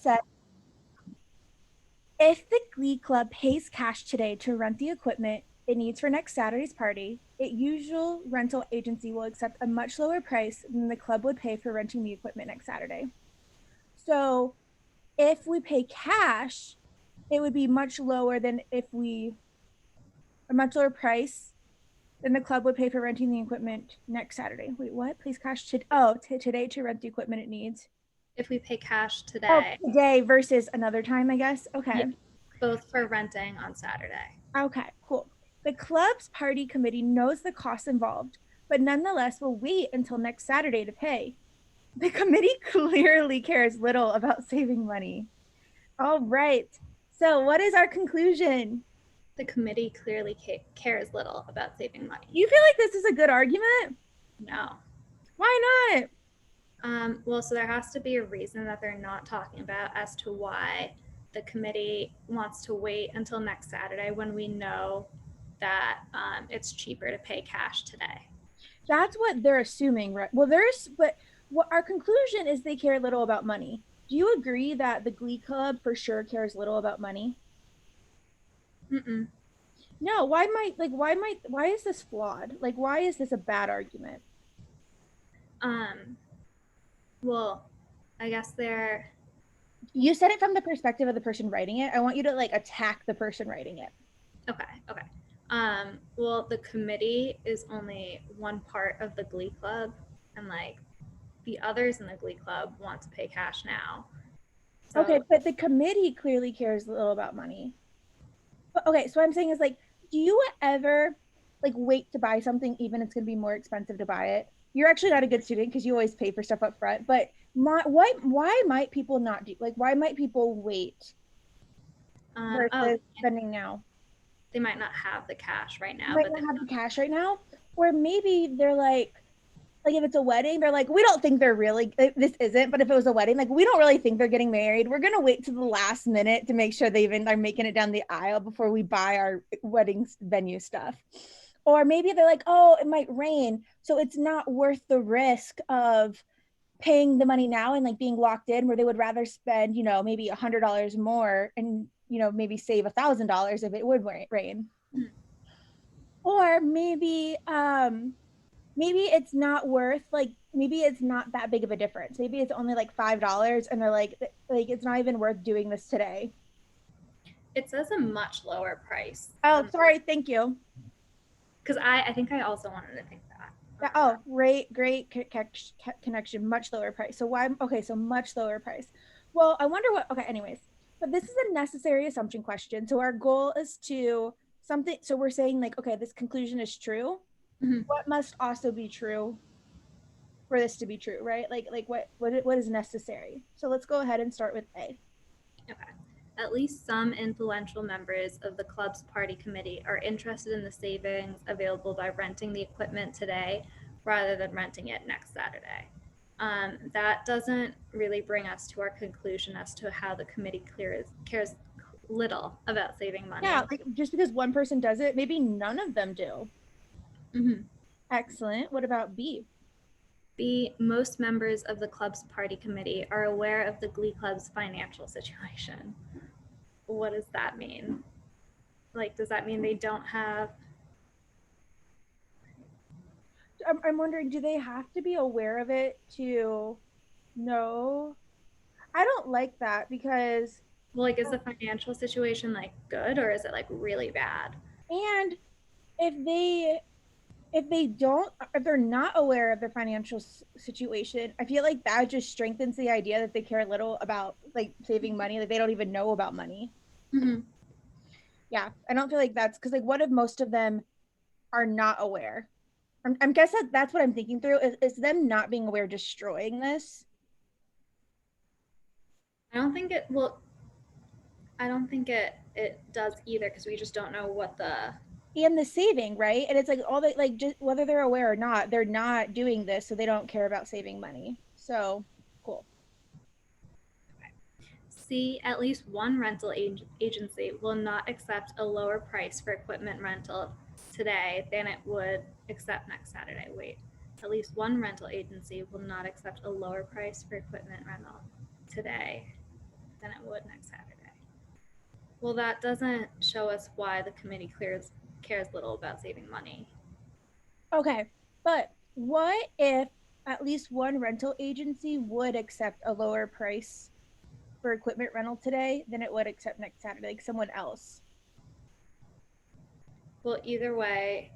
said, if the Glee Club pays cash today to rent the equipment it needs for next Saturday's party, its usual rental agency will accept a much lower price than the club would pay for renting the equipment next Saturday. So if we pay cash, it would be much lower than a much lower price than the club would pay for renting the equipment next Saturday. Wait, what? Pays cash today to rent the equipment it needs. If we pay cash Oh, today. today versus another time, I guess. Okay. Yeah, both for renting on Saturday. Okay, cool. The club's party committee knows the costs involved, but nonetheless will wait until next Saturday to pay. The committee clearly cares little about saving money. All right. So, what is our conclusion? The committee clearly cares little about saving money. You feel like this is a good argument? No. Why not? Well, so there has to be a reason that they're not talking about as to why the committee wants to wait until next Saturday when we know that it's cheaper to pay cash today. That's what they're assuming, right? Well, but what our conclusion is they care little about money. Do you agree that the Glee Club for sure cares little about money? Mm-mm. No, why is this flawed? Like, why is this a bad argument? Well, I guess You said it from the perspective of the person writing it. I want you to like attack the person writing it. Okay. Well, the committee is only one part of the Glee Club, and like the others in the Glee Club want to pay cash now. So, okay, but the committee clearly cares little about money. But okay, so what I'm saying is like, do you ever like wait to buy something even it's gonna be more expensive to buy it? You're actually not a good student because you always pay for stuff up front. But why might people not do, like, why might people wait versus spending now? They might not have the cash right now. Might not have the cash right now, or maybe they're like if it's a wedding, they're like, we don't think they're really, this isn't, but if it was a wedding, like, we don't really think they're getting married. We're going to wait to the last minute to make sure they even are making it down the aisle before we buy our wedding venue stuff. Or maybe they're like, oh, it might rain, so it's not worth the risk of paying the money now and like being locked in, where they would rather spend, maybe $100 more and, maybe save $1,000 if it would rain. Mm-hmm. Or maybe it's not worth, like, maybe it's not that big of a difference. Maybe it's only like $5 and they're like it's not even worth doing this today. It says a much lower price. Oh, sorry. Thank you. Because I think I also wanted to think that. Yeah, oh, great connection. Much lower price. So why? Okay, so much lower price. Well, I wonder what. Okay, anyways, but this is a necessary assumption question. So our goal is to something. So we're saying like, okay, this conclusion is true. Mm-hmm. What must also be true for this to be true, right? Like what is necessary? So let's go ahead and start with A. Okay. At least some influential members of the club's party committee are interested in the savings available by renting the equipment today rather than renting it next Saturday. That doesn't really bring us to our conclusion as to how the committee cares little about saving money. Yeah, like just because one person does it, maybe none of them do. Mm-hmm. Excellent. What about B? B, most members of the club's party committee are aware of the Glee Club's financial situation. What does that mean? Like, does that mean they don't have... I'm wondering, do they have to be aware of it to know? I don't like that because... Well, like, is the financial situation, like, good or is it, like, really bad? And if they're not aware of their financial situation, I feel like that just strengthens the idea that they care little about like saving money, like they don't even know about money. Mm-hmm. Yeah, I don't feel like that's because like what if most of them are not aware? I'm guessing that's what I'm thinking through is them not being aware destroying this. I don't think it does either because we just don't know what and the saving, right? And it's like all that, like, just whether they're aware or not, they're not doing this, so they don't care about saving money. So cool. Okay. C, at least one rental agency will not accept a lower price for equipment rental today than it would accept next Saturday. Wait, at least one rental agency will not accept a lower price for equipment rental today than it would next Saturday. Well, that doesn't show us why the committee cares little about saving money. Okay, but what if at least one rental agency would accept a lower price for equipment rental today than it would accept next Saturday, like someone else? Well, either way,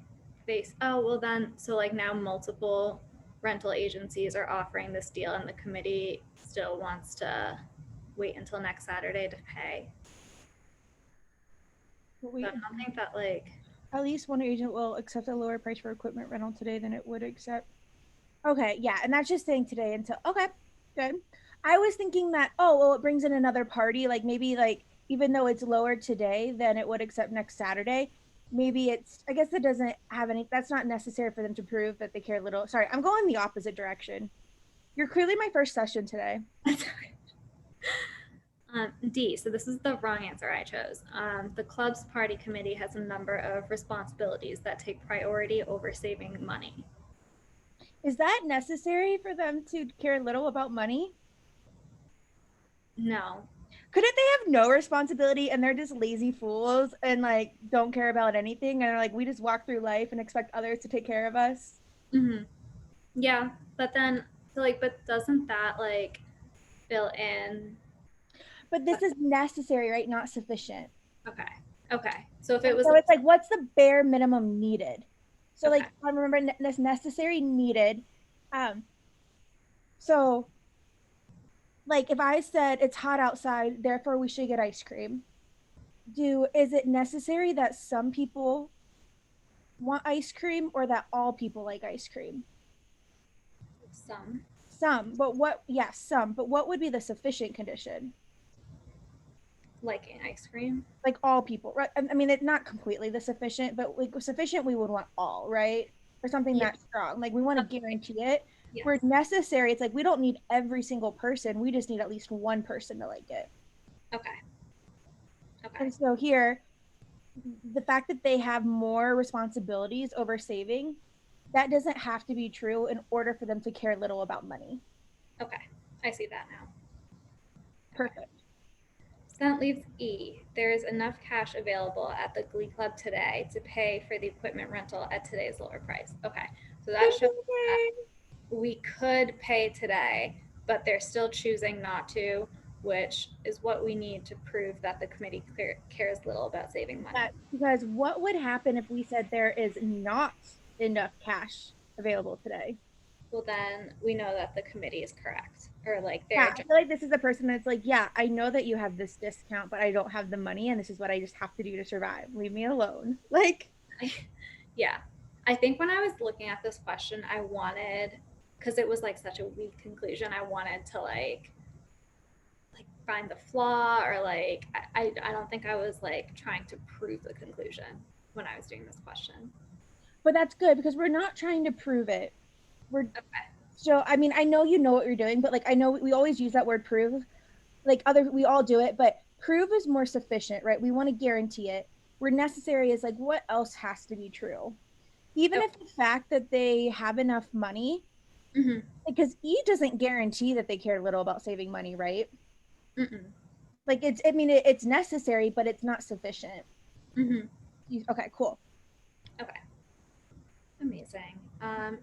oh, well then, so like now multiple rental agencies are offering this deal and the committee still wants to wait until next Saturday to pay. We, But I don't think that like, at least one agent will accept a lower price for equipment rental today than it would accept. Okay, yeah, and that's just saying today until okay, good. I was thinking that well it brings in another party, like maybe like even though it's lower today than it would accept next Saturday, maybe it's I guess that doesn't have any that's not necessary for them to prove that they care little. Sorry, I'm going the opposite direction. You're clearly my first session today. D, so this is the wrong answer I chose. The club's party committee has a number of responsibilities that take priority over saving money. Is that necessary for them to care little about money? No. Couldn't they have no responsibility and they're just lazy fools and like don't care about anything and are like we just walk through life and expect others to take care of us? Mm-hmm. Yeah, but then, so like, but doesn't that like fill in? But this is necessary, right? Not sufficient. Okay. Okay. So if it was, So it's like, what's the bare minimum needed? So okay. like, I remember this necessary needed. So like, if I said it's hot outside, therefore we should get ice cream. Is it necessary that some people want ice cream or that all people like ice cream? Some. Some, but what? Yes, some, but what would be the sufficient condition? Liking ice cream. Like all people, right? I mean, it's not completely the sufficient, but like sufficient, we would want all, right? For something Yeah. that strong, like we want to guarantee it. Yes. Where necessary, it's like we don't need every single person. We just need at least one person to like it. Okay. Okay. And so here, the fact that they have more responsibilities over saving, that doesn't have to be true in order for them to care little about money. Okay. I see that now. Okay. Perfect. So that leaves E. There is enough cash available at the Glee Club today to pay for the equipment rental at today's lower price. Okay. So that shows that we could pay today, but they're still choosing not to, which is what we need to prove that the committee cares little about saving money. Because what would happen if we said there is not enough cash available today? Well, then we know that the committee is correct, or like they're. Yeah, I feel like this is a person that's like, yeah, I know that you have this discount, but I don't have the money, and this is what I just have to do to survive. Leave me alone. Like, Yeah, I think when I was looking at this question, I wanted, because it was like such a weak conclusion, I wanted to like find the flaw, or like I don't think I was like trying to prove the conclusion when I was doing this question. but that's good because we're not trying to prove it. We're Okay. so I mean, I know you know what you're doing, but like I know we always use that word prove. Like we all do it, but prove is more sufficient, right? We want to guarantee it. Where necessary is like what else has to be true? Even if the fact that they have enough money, Mm-hmm. because E doesn't guarantee that they care little about saving money, right? Mm-mm. Like I mean, it's necessary, but it's not sufficient. Mm-hmm. Okay, cool. Okay. Amazing.